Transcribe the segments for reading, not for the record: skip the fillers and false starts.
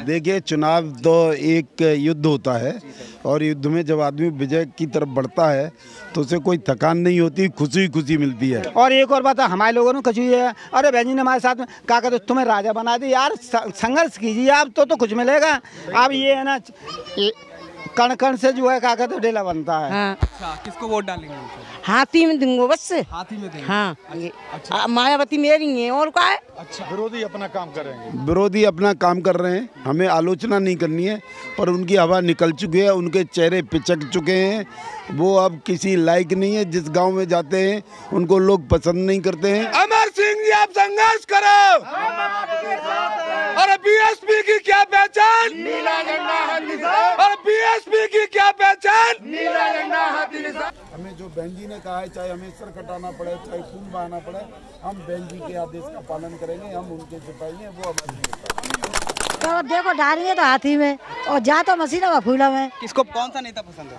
देखिए, चुनाव तो एक युद्ध होता है और युद्ध में जब आदमी विजय की तरफ बढ़ता है तो उसे कोई थकान नहीं होती, खुशी खुशी मिलती है। और एक और बात, हमारे लोगों ने कछु है, अरे बहन जी ने हमारे साथ में क्या कहते तुम्हें राजा बना दी यार, संघर्ष कीजिए आप तो कुछ मिलेगा। अब ये है ना, कण कण से जो है क्या कहते डेला बनता है। हाँ। अच्छा, किसको वोट डालेंगे? हाथी में दूंगा बस। हाथी में देंगे? हाँ। अच्छा। मायावती मेरी है और क्या है। अच्छा, विरोधी अपना काम कर रहे हैं। विरोधी अपना काम कर रहे हैं, हमें आलोचना नहीं करनी है, पर उनकी हवा निकल चुकी है, उनके चेहरे पिचक चुके हैं, वो अब किसी लायक नहीं है। जिस गांव में जाते हैं उनको लोग पसंद नहीं करते हैं। अमर सिंह जी, आप संघर्ष करो। और बीएसपी की क्या पहचान? नीला झंडा हाथी निशान। और बीएसपी की क्या पहचान? नीला झंडा हाथी निशान। हमें जो बहन जी ने कहा है, चाहे हमें सर कटाना पड़े, चाहे खून बहाना पड़े, हम बहन जी के आदेश का पालन करेंगे। हम उनके सिपाही हैं, वो हमारे। तो देखो डालेंगे तो हाथी में और जा तो मसीना में फूला में। किसको कौन सा नेता पसंद है?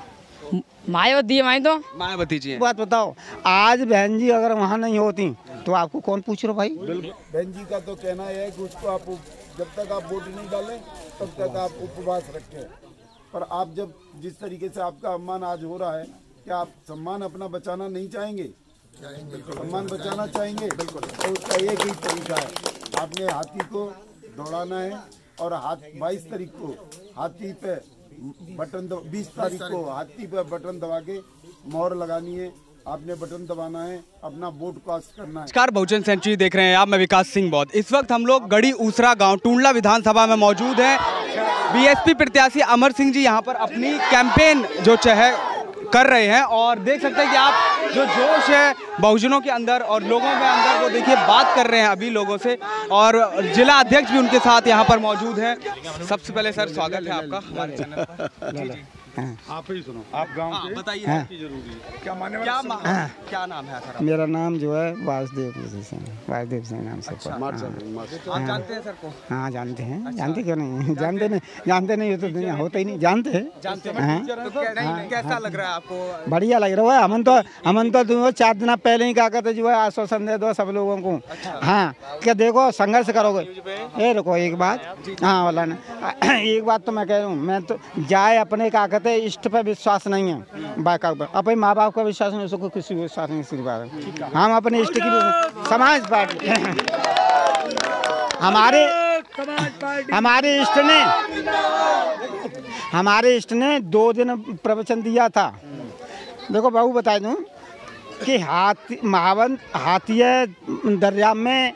मायावती है, माई तो मायावती जी है। बात बताओ, आज बहन जी अगर वहाँ नहीं होती तो आपको कौन पूछ रहा भाई? बहन जी का तो कहना है कि उसको आप जब तक आप वोट नहीं डालें तब तक आप उपवास रखें, पर आप जब जिस तरीके से आपका सम्मान आज हो रहा है, क्या आप सम्मान अपना बचाना नहीं चाहेंगे? सम्मान बचाना चाहेंगे, बिल्कुल। तो उसका एक ही तरीका है, आपने हाथी को दौड़ाना है और 22 तारीख को हाथी पे बटन 20 तारीख को हाथी पे बटन दबा के मोहर लगानी है। आपने बटन दबाना है, अपना वोट कास्ट करना है। नमस्कार, बहुजन सेंचुरी देख रहे हैं आप, मैं विकास सिंह बौद्ध। इस वक्त हम लोग गढ़ी ऊसरा गांव टूंडला विधानसभा में मौजूद हैं। बीएसपी प्रत्याशी अमर सिंह जी यहां पर अपनी कैंपेन जो है कर रहे हैं और देख सकते हैं कि आप जो जोश है बहुजनों के अंदर और लोगों के अंदर, वो देखिए बात कर रहे हैं अभी लोगों से, और जिला अध्यक्ष भी उनके साथ यहाँ पर मौजूद है। सबसे पहले सर स्वागत है आपका हमारे चैनल पर। जी जी, आप ही सुनो, आप गांव के बताइए जरूरी है क्या मानने क्या नाम है सर? मेरा नाम जो है वासुदेव सिंह, वासुदेव सिंह नाम से। आप जानते हैं सर को? हाँ जानते हैं, जानते क्यों नहीं, जानते नहीं हो तो दुनिया होता ही नहीं, जानते हैं। तो कैसा लग रहा है आपको? बढ़िया लग रहा है। हमन तो 4 दिन पहले ही क्या कहते जो है आश्वासन दे दो सब लोगों को। हाँ, क्या देखो संघर्ष करोगे। ये रुको एक बात, हाँ वाला ना, एक बात तो मैं कह रहा हूँ, मैं तो जाए अपने क्या कहते इष्ट पर विश्वास नहीं है, बाका पर अपने माँ बाप का विश्वास नहीं, उसको किसी को विश्वास नहीं। इसी बात हम अपने इष्ट की समाज पार्टी हमारे इष्ट ने 2 दिन प्रवचन दिया था। देखो बाबू बता दूं कि हाथी दरिया में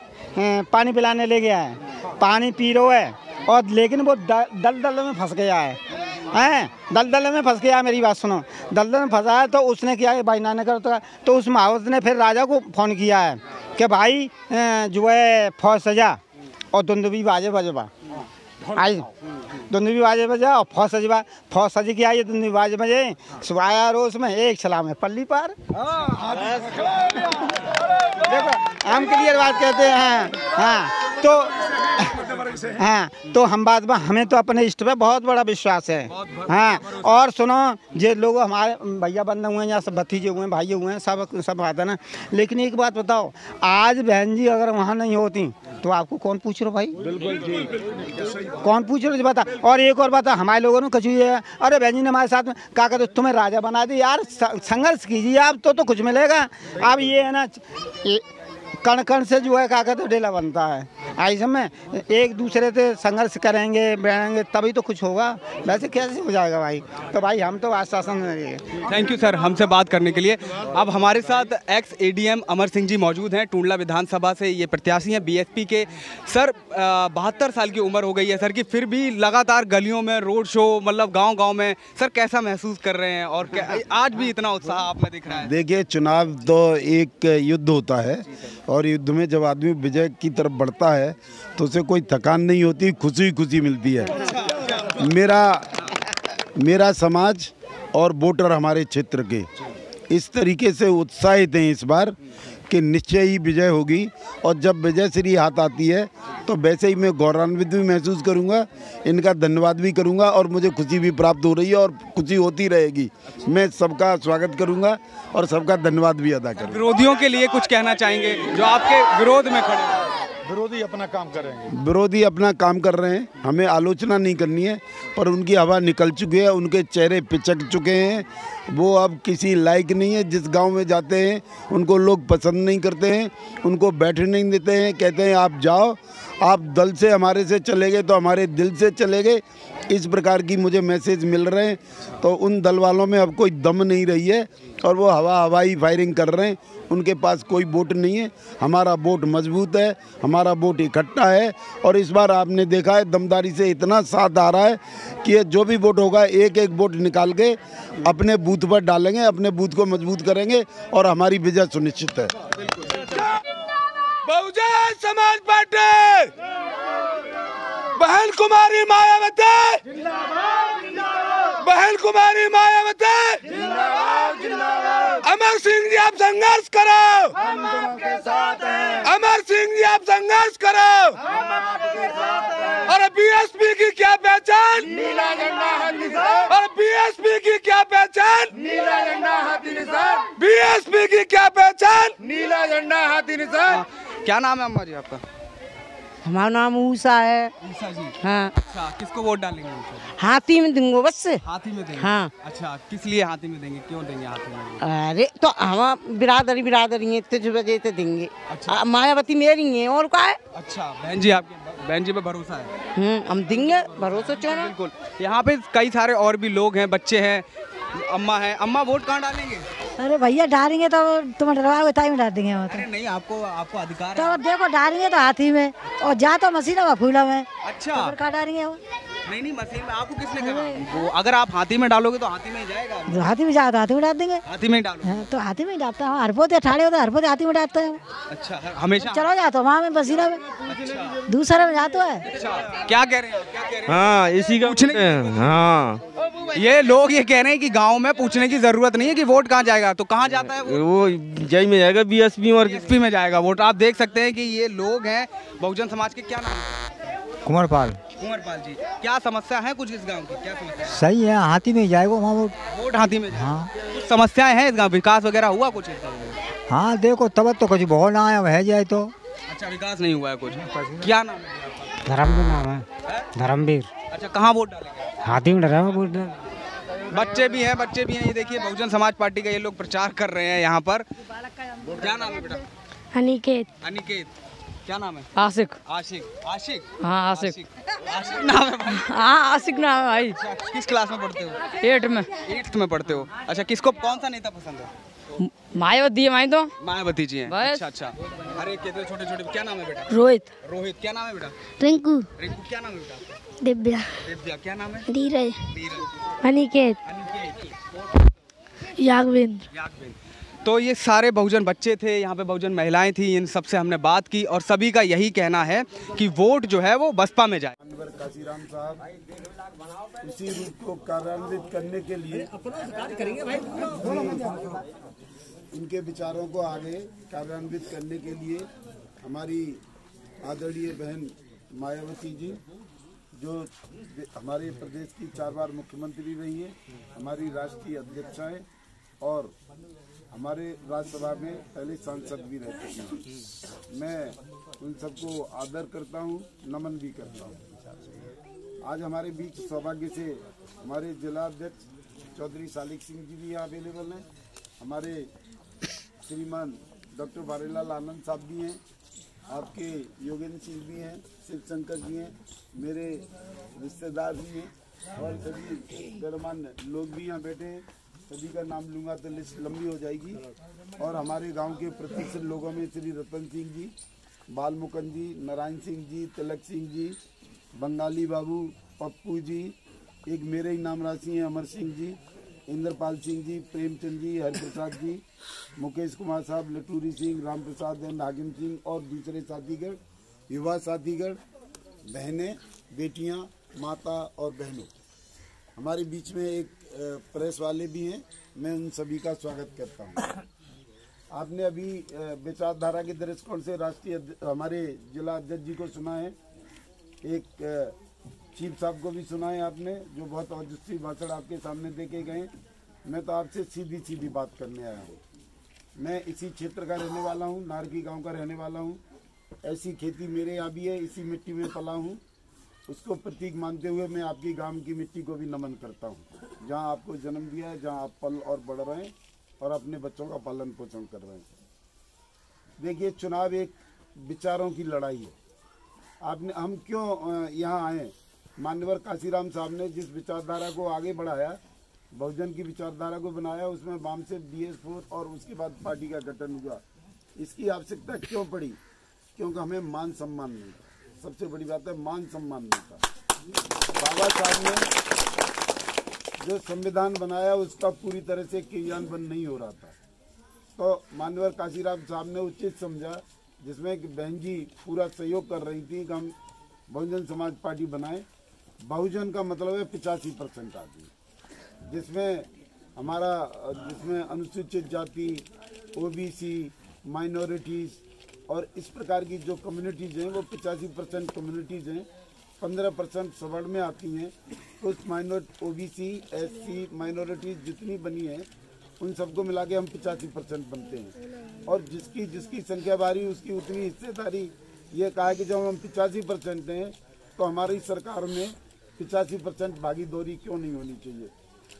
पानी पिलाने ले गया है, पानी पी रहा है, और लेकिन वो दलदल में फंस गया है, दलदल में फंस गया। मेरी बात सुनो, दलदल में फंसा है तो उसने क्या है, भाई नाने कर तो उस महावत ने फिर राजा को फ़ोन किया है कि भाई जो है फौज सजा और दुंदुबी बाजे बजवा आई, दुंदुबी बाजे बजा और फौज सजी की आई, दुंदुबी बाजे बजे सुबाया रोज में एक सलाम है पल्ली पार। देखो हम क्लियर बात कहते हैं। हाँ, तो हम बात में हमें तो अपने इष्ट पे बहुत बड़ा विश्वास है। हाँ, और सुनो, ये लोग हमारे भैया बंधु हुए हैं या सब भतीजे हुए हैं, भाई हुए हैं, सब बात है ना। लेकिन एक बात बताओ, आज बहन जी अगर वहाँ नहीं होती तो आपको कौन पूछ रहा भाई? बिल्कुल कौन पूछ रहा बता। और एक और बात, हमारे लोगों ने कछु है, अरे बहन जी ने हमारे साथ में क्या कहते तुम्हें राजा बना दी यार, संघर्ष कीजिए आप तो कुछ मिलेगा। अब ये है ना, कण कण से जो है क्या कहते डेला बनता है। ऐसे में एक दूसरे से संघर्ष करेंगे बढ़ेंगे तभी तो कुछ होगा, वैसे कैसे हो जाएगा भाई? तो भाई हम तो आश्वासन देंगे। थैंक यू सर हमसे बात करने के लिए। अब हमारे साथ एक्स एडीएम अमर सिंह जी मौजूद हैं, टूंडला विधानसभा से ये प्रत्याशी हैं बीएसपी के। सर 72 साल की उम्र हो गई है सर की, फिर भी लगातार गलियों में रोड शो, मतलब गाँव में, सर कैसा महसूस कर रहे हैं और आज भी इतना उत्साह आप में दिख रहा है? देखिए, चुनाव तो एक युद्ध होता है और युद्ध में जब आदमी विजय की तरफ बढ़ता है तो उसे कोई थकान नहीं होती, खुशी खुशी मिलती है। मेरा समाज और वोटर हमारे क्षेत्र के इस तरीके से उत्साहित हैं इस बार कि निश्चय ही विजय होगी, और जब विजय श्री हाथ आती है तो वैसे ही मैं गौरवान्वित भी महसूस करूंगा, इनका धन्यवाद भी करूंगा और मुझे खुशी भी प्राप्त हो रही है और खुशी होती रहेगी। मैं सबका स्वागत करूंगा और सबका धन्यवाद भी अदा करूंगा। विरोधियों के लिए कुछ कहना चाहेंगे जो आपके विरोध में खड़े हैं? विरोधी अपना काम करेंगे। विरोधी अपना काम कर रहे हैं, हमें आलोचना नहीं करनी है, पर उनकी हवा निकल चुकी है, उनके चेहरे पिचक चुके हैं, वो अब किसी लायक नहीं है। जिस गांव में जाते हैं उनको लोग पसंद नहीं करते हैं, उनको बैठने नहीं देते हैं, कहते हैं आप जाओ, आप दल से हमारे से चले गए तो हमारे दिल से चले गए, इस प्रकार की मुझे मैसेज मिल रहे हैं। तो उन दल वालों में अब कोई दम नहीं रही है और वो हवाई फायरिंग कर रहे हैं, उनके पास कोई वोट नहीं है। हमारा वोट मजबूत है, हमारा वोट इकट्ठा है और इस बार आपने देखा है दमदारी से इतना साथ आ रहा है कि ये जो भी वोट होगा एक एक वोट निकाल के अपने बूथ पर डालेंगे, अपने बूथ को मजबूत करेंगे और हमारी विजय सुनिश्चित है। बहुजन समाज पार्टी बहन कुमारी मायावती, बहन कुमारी मायावती, अमर सिंह जी आप संघर्ष करो, हम आपके साथ हैं। अमर सिंह जी आप संघर्ष करो, हम आपके साथ हैं। और बीएसपी की क्या पहचान, नीला झंडा हाथी निशान। और बीएसपी की क्या पहचान, नीला झंडा हाथी निशान। बीएसपी की क्या पहचान, नीला झंडा हाथी निशान। क्या नाम है अम्मा जी आपका? हमारा नाम ऊषा है। ऊषा जी। हाँ। अच्छा, किसको वोट डालेंगे? हाथी में दूंगा बस। हाथी में देंगे? हाँ। अच्छा, किस लिए हाथी में देंगे, क्यों देंगे हाथी में? अरे तो हम बिरादरी है, तुझ वजह से देंगे। अच्छा। मायावती मेरी है और क्या है। अच्छा, बहन जी आपके, बहन जी पे भरोसा है? हम देंगे, भरोसा क्यों। बिल्कुल। यहाँ पे कई सारे और भी लोग हैं, बच्चे हैं, अम्मा है। अम्मा वोट कहाँ डालेंगे? अरे भैया डालेंगे तो तुम्हें डरवाओगे ताई में डाल देंगे वो तो। अरे नहीं, आपको अधिकार तो देखो डालेंगे तो हाथी में और जा तो मसीना में फूला में। अच्छा, तो कहाँ डालेंगे वो? नहीं मशीन में। आपको किसने कहा? वो अगर आप हाथी में डालोगे तो हाथी में ही जाएगा। जो हाथी में जाओ तो हाथी में डाल देंगे। हाथी में ही डालो। हाँ, तो हाथी में ही डालता है, हरपोते ठाड़े होते हरपोते हाथी में डालते हैं। अच्छा, हमेशा चलो जाते वहाँ में बसीरा में। अच्छा, दूसरा में जाते है। अच्छा, क्या कह रहे हैं, क्या कह रहे हैं? हाँ, इसी का पूछने पूछने। हाँ, ये लोग ये कह रहे हैं कि गांव में पूछने की जरूरत नहीं है कि वोट कहाँ जाएगा, तो कहाँ जाता है वो जय में जाएगा, बीएसपी और बीएसपी में जाएगा वोट। आप देख सकते हैं कि ये लोग हैं बहुजन समाज के। क्या नाम है? कुंवरपाल। कुंवरपाल जी, क्या समस्या है कुछ इस गांव की, क्या समस्या है? सही है, हाथी में जाएगा वहाँ वोट हाथी में जाएगा। हाँ। कुछ समस्याएं हैं इस गांव, विकास वगैरह हुआ कुछ इस गांव में? हाँ देखो तब तो कुछ बहुत ना आया वह जाए तो। अच्छा, विकास नहीं हुआ है कुछ। क्या नाम है आपका? धर्मवीर नाम है, धर्मवीर। अच्छा, कहाँ वोट डालेंगे? हाथी में डरा वोट। बच्चे भी हैं, बच्चे भी हैं। ये देखिए बहुजन समाज पार्टी का ये लोग प्रचार कर रहे हैं यहाँ पर। क्या नाम है बेटा? अनिकेत। अनिकेत। क्या नाम है? आशिक। आशिक। आशिक? हाँ आशिक। आशिक नाम है भाई? हाँ आशिक नाम है भाई। अच्छा, किस क्लास में पढ़ते हो? 8 में। 8th में पढ़ते हो। अच्छा, किसको, कौन सा नेता पसंद है? मायावती है माई तो। मायावती जी हैं। बस। अच्छा। अरे कितने छोटे छोटे। क्या नाम है बेटा? रोहित। रोहित। क्या नाम है बेटा? रिंकू। रिंकू। क्या नाम है बेटा? दिव्या। दिव्या। क्या नाम है? धीरज। धीरज। अनिकेत। अनिकेत। यागविन। तो ये सारे बहुजन बच्चे थे, यहाँ पे बहुजन महिलाएं थी, इन सबसे हमने बात की और सभी का यही कहना है कि वोट जो है वो बसपा में जाए। अनवर काशीराम साहब इसी रूप को कार्यान्वित करने के लिए इनके विचारों को आगे कार्यान्वित करने के लिए हमारी आदरणीय बहन मायावती जी, जो हमारे प्रदेश की 4 बार मुख्यमंत्री रही है, हमारी राष्ट्रीय अध्यक्षा हैं और हमारे राज्यसभा में पहले सांसद भी रह चुके हैं। मैं उन सबको आदर करता हूं, नमन भी करता हूं। आज हमारे बीच सौभाग्य से हमारे जिला अध्यक्ष चौधरी सालिक सिंह जी भी यहाँ अवेलेबल हैं, हमारे श्रीमान डॉक्टर बारेलाल आनंद साहब भी हैं, आपके योगेंद्र सिंह भी हैं, शिव शंकर जी हैं, मेरे रिश्तेदार भी हैं और सभी गणमान्य लोग भी यहाँ बैठे हैं। सभी का नाम लूँगा तो लिस्ट लंबी हो जाएगी। और हमारे गांव के प्रतिष्ठित लोगों में श्री रतन सिंह जी, बाल मुकुंद जी, नारायण सिंह जी, तिलक सिंह जी, बंगाली बाबू, पप्पू जी, एक मेरे ही नाम राशि हैं अमर सिंह जी, इंद्रपाल सिंह जी, प्रेमचंद जी, हरिप्रसाद जी, मुकेश कुमार साहब, लटूरी सिंह, राम प्रसाद एंड नागिन सिंह और दूसरे साथीगण, युवा साथीगण, बहनें, बेटियां, माता और बहनों। हमारे बीच में एक प्रेस वाले भी हैं, मैं उन सभी का स्वागत करता हूं। आपने अभी विचारधारा के दृष्टिकोण से राष्ट्रीय हमारे जिला अध्यक्ष जी को सुना है, एक चीफ साहब को भी सुना है आपने, जो बहुत औजस्वी भाषण आपके सामने दे के गए। मैं तो आपसे सीधी सीधी बात करने आया हूँ। मैं इसी क्षेत्र का रहने वाला हूँ, नारकी गांव का रहने वाला हूँ। ऐसी खेती मेरे यहाँ भी है, इसी मिट्टी में पला हूँ। उसको प्रतीक मानते हुए मैं आपकी गांव की मिट्टी को भी नमन करता हूँ, जहाँ आपको जन्म दिया है, जहाँ आप पल और बढ़ रहे हैं और अपने बच्चों का पालन पोषण कर रहे हैं। देखिए, चुनाव एक विचारों की लड़ाई है। हम क्यों यहाँ आए? मान्यवर काशीराम साहब ने जिस विचारधारा को आगे बढ़ाया, बहुजन की विचारधारा को बनाया, उसमें वाम से BS4 और उसके बाद पार्टी का गठन हुआ। इसकी आवश्यकता क्यों पड़ी? क्योंकि हमें मान सम्मान मिलता। सबसे बड़ी बात है, मान सम्मान मिलता। बाबा साहब ने जो संविधान बनाया उसका पूरी तरह से क्रियान्वयन नहीं हो रहा था, तो मान्यवर काशीराम साहब ने उचित समझा, जिसमें कि बहन जी पूरा सहयोग कर रही थी कि हम बहुजन समाज पार्टी बनाएं। बहुजन का मतलब है 85% आदमी, जिसमें अनुसूचित जाति, OBC, माइनॉरिटीज़ और इस प्रकार की जो कम्युनिटीज़ हैं वो 85% कम्युनिटीज़ हैं। 15% सवर्ण में आती हैं। कुछ OBC, SC माइनॉरिटीज़ जितनी बनी हैं उन सबको मिला के हम 85% बनते हैं, और जिसकी संख्या बारी उसकी उतनी हिस्सेदारी। ये कहा कि जब हम 85% हैं तो हमारी सरकार में 85% भागीदारी क्यों नहीं होनी चाहिए?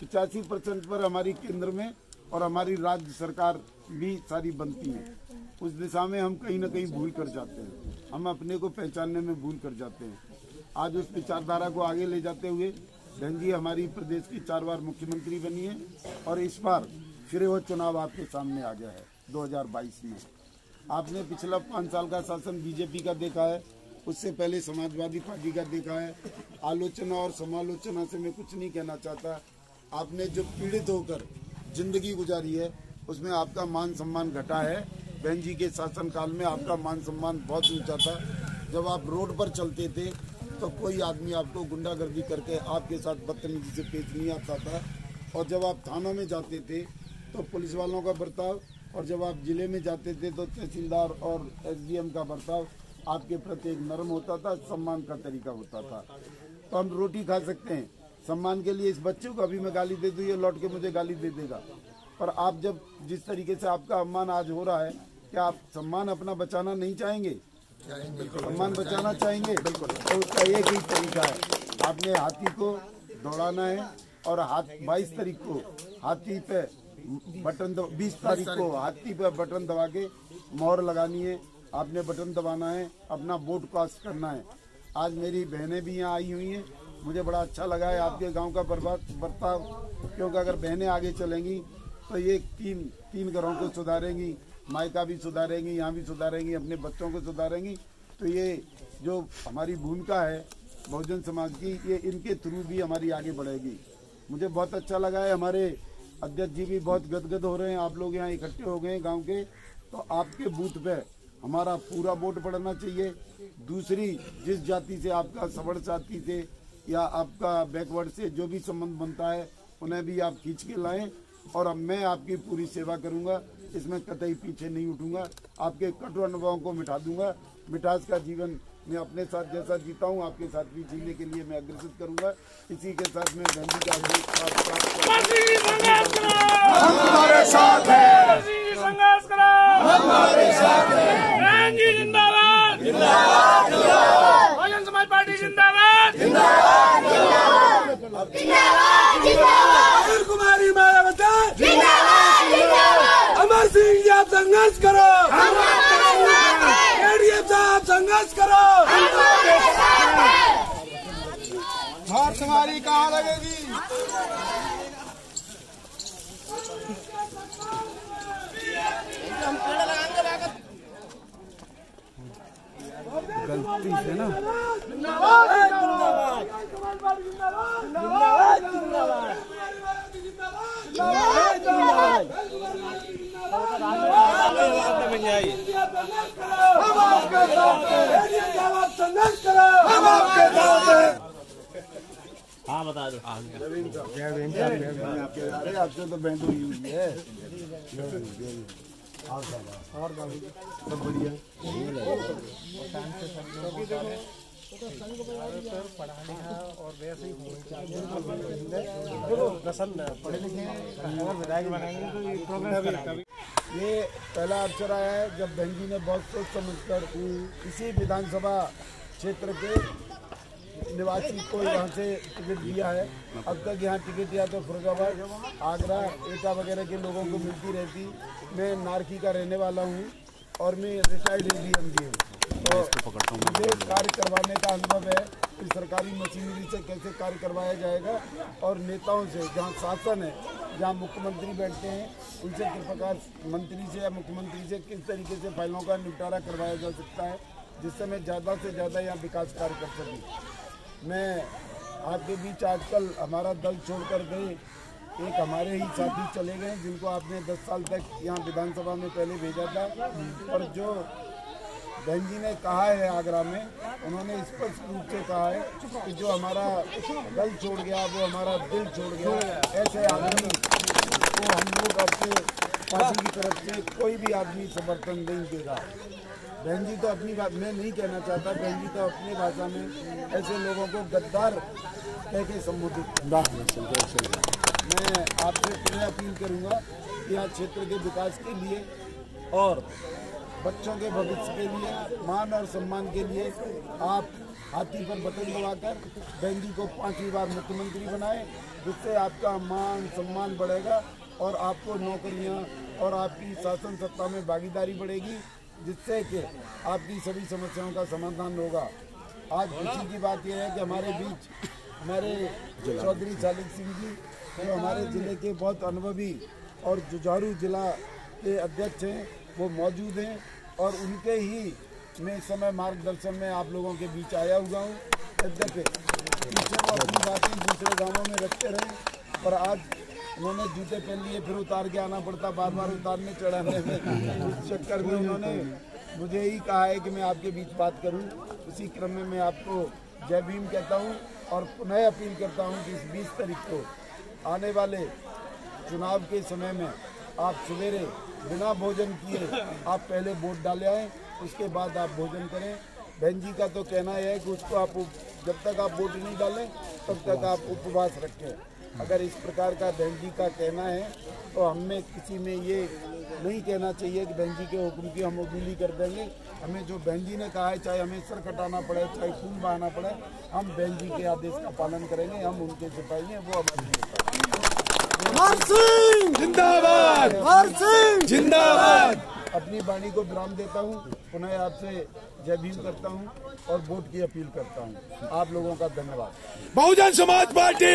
85% पर हमारी केंद्र में और हमारी राज्य सरकार भी सारी बनती है। उस दिशा में हम कहीं ना कहीं भूल कर जाते हैं, हम अपने को पहचानने में भूल कर जाते हैं। आज उस विचारधारा को आगे ले जाते हुए बहन जी हमारी प्रदेश की 4 बार मुख्यमंत्री बनी है, और इस बार फिर वो चुनाव आपके सामने आ गया है 2022 में। आपने पिछला 5 साल का शासन BJP का देखा है, उससे पहले समाजवादी पार्टी का देखा है। आलोचना और समालोचना से मैं कुछ नहीं कहना चाहता। आपने जो पीड़ित होकर जिंदगी गुजारी है उसमें आपका मान सम्मान घटा है। बहन जी के शासनकाल में आपका मान सम्मान बहुत ऊंचा था। जब आप रोड पर चलते थे तो कोई आदमी आपको गुंडागर्दी करके आपके साथ बदतमीजी से पेश नहीं आता था, और जब आप थानों में जाते थे तो पुलिस वालों का बर्ताव, और जब आप जिले में जाते थे तो तहसीलदार और SDM का बर्ताव आपके प्रति एक नरम होता था, सम्मान का तरीका होता था। तो हम रोटी खा सकते हैं सम्मान के लिए। इस बच्चे को अभी मैं गाली दे दूँ, ये लौट के मुझे गाली दे देगा, पर आप जब जिस तरीके से आपका अपमान आज हो रहा है, क्या आप सम्मान अपना बचाना नहीं चाहेंगे? सम्मान बचाना चाहेंगे? बिल्कुल। तो उसका एक ही तरीका है, आपने हाथी को दौड़ाना है, और 22 तारीख को हाथी पे बटन 20 तारीख को हाथी पे बटन दबा के मोहर लगानी है। आपने बटन दबाना है, अपना वोट कास्ट करना है। आज मेरी बहनें भी यहाँ आई हुई हैं, मुझे बड़ा अच्छा लगा है आपके गांव का बर्ताव, क्योंकि अगर बहनें आगे चलेंगी तो ये तीन घरों को सुधारेंगी, मायका भी सुधारेंगी, यहाँ भी सुधारेंगी, अपने बच्चों को सुधारेंगी। तो ये जो हमारी भूमिका है बहुजन समाज की, ये इनके थ्रू भी हमारी आगे बढ़ेगी। मुझे बहुत अच्छा लगा है। हमारे अध्यक्ष जी भी बहुत गदगद हो रहे हैं, आप लोग यहाँ इकट्ठे हो गए गांव के, तो आपके बूथ पे हमारा पूरा वोट पड़ना चाहिए। दूसरी, जिस जाति से आपका सवर्ण जाति से या आपका बैकवर्ड से जो भी संबंध बनता है उन्हें भी आप खींच के लाएं, और अब मैं आपकी पूरी सेवा करूंगा, इसमें कतई पीछे नहीं उठूंगा। आपके कटु अनुभवों को मिटा दूंगा। मिठास का जीवन मैं अपने साथ जैसा जीता हूं आपके साथ भी जीने के लिए मैं अग्रसर करूंगा। इसी के साथ मैं गांधी का हमारे साथ है, संघर्ष करो, हमारे साथ है। जिंदाबाद, जिंदाबाद, जिंदाबाद। बहुजन समाज पार्टी जिंदाबाद, जिंदाबाद, जिंदाबाद, जिंदाबाद। कुमारी मायावती जिंदाबाद, जिंदाबाद। अमर सिंह जी आप संघर्ष करो, ADF साहब संघर्ष करो। हाथ तुम्हारी कहाँ लगेगी? गलती से ना हाँ बता दो। अरे आपसे तो बैंड हुई है और सब बढ़िया। पढ़ाने का और वैसे ही पढ़े लिखे अगर विधायक बनाएंगे तो ये पहला अवसर आया है जब बहन जी ने बहुत सोच समझकर इसी विधानसभा क्षेत्र के निवासी को यहाँ से टिकट दिया है। अब तक यहाँ टिकट या तो फिरोजाबाद, आगरा, एटा वगैरह के लोगों को मिलती रहती। मैं नारकी का रहने वाला हूँ और मैं रिटायर्ड एडीएम भी हूँ, तो मुझे कार्य करवाने का अनुभव है कि सरकारी मशीनरी से कैसे कार्य करवाया जाएगा और नेताओं से, जहाँ शासन है, जहाँ मुख्यमंत्री बैठते हैं, उनसे किस प्रकार मंत्री से या मुख्यमंत्री से किस तरीके से फाइलों का निपटारा करवाया जा सकता है जिससे मैं ज़्यादा से ज़्यादा यहाँ विकास कार्य कर सकूँ। मैं आपके बीच आजकल हमारा दल छोड़कर गए एक हमारे ही साथी चले गए जिनको आपने 10 साल तक यहाँ विधानसभा में पहले भेजा था, और जो बहन जी ने कहा है आगरा में, उन्होंने स्पष्ट रूप से कहा है कि जो हमारा दल छोड़ गया वो हमारा दिल छोड़ गया। ऐसे आदमी को हम लोग अपने पार्टी की तरफ से कोई भी आदमी समर्थन नहीं देगा। बहन जी तो अपनी बात मैं नहीं कहना चाहता, बहन जी तो अपनी भाषा में ऐसे लोगों को गद्दार कह के संबोधित। मैं आपसे पुनः अपील करूँगा कि यहाँ क्षेत्र के विकास के लिए और बच्चों के भविष्य के लिए, मान और सम्मान के लिए आप हाथी पर बटन दबाकर बहन जी को 5वीं बार मुख्यमंत्री बनाएं, जिससे आपका मान सम्मान बढ़ेगा और आपको नौकरियां और आपकी शासन सत्ता में भागीदारी बढ़ेगी, जिससे कि आपकी सभी समस्याओं का समाधान होगा। आज खुशी की बात यह है कि हमारे बीच हमारे चौधरी सालिक सिंह जी, जो हमारे ज़िले के बहुत अनुभवी और जुझारू जिला के अध्यक्ष हैं, वो मौजूद हैं और उनके ही मैं इस समय मार्गदर्शन में आप लोगों के बीच आया हुआ हूँ। यद्यपि पीछे वो अपनी बातें दूसरे गांवों में रखते रहे, पर आज उन्होंने जूते पहन लिए, फिर उतार के आना पड़ता, बार बार उतारने चढ़ाने में। इस चक्कर में उन्होंने मुझे ही कहा है कि मैं आपके बीच बात करूँ। इसी क्रम में मैं आपको जय भीम कहता हूँ और पुनः अपील करता हूँ कि इस 20 तारीख को आने वाले चुनाव के समय में आप सवेरे बिना भोजन किए आप पहले वोट डाले आएँ, उसके बाद आप भोजन करें। बहन जी का तो कहना है कि उसको आप जब तक आप वोट नहीं डालें तब तक आप उपवास रखें। अगर इस प्रकार का बहन जी का कहना है तो हमें किसी में ये नहीं कहना चाहिए कि बहन जी के हुक्म की हम उंगली कर देंगे। हमें जो बहन जी ने कहा है, चाहे हमें सर कटाना पड़े, चाहे खून बहाना पड़े, हम बहन जी के आदेश का पालन करेंगे। हम उनके सिपाही हैं, वो अमर सिंह जिंदाबाद, अमर सिंह जिंदाबाद। अपनी वाणी को विराम देता हूँ, पुनः आपसे जय भीम करता हूँ और वोट की अपील करता हूँ। आप लोगों का धन्यवाद। बहुजन समाज पार्टी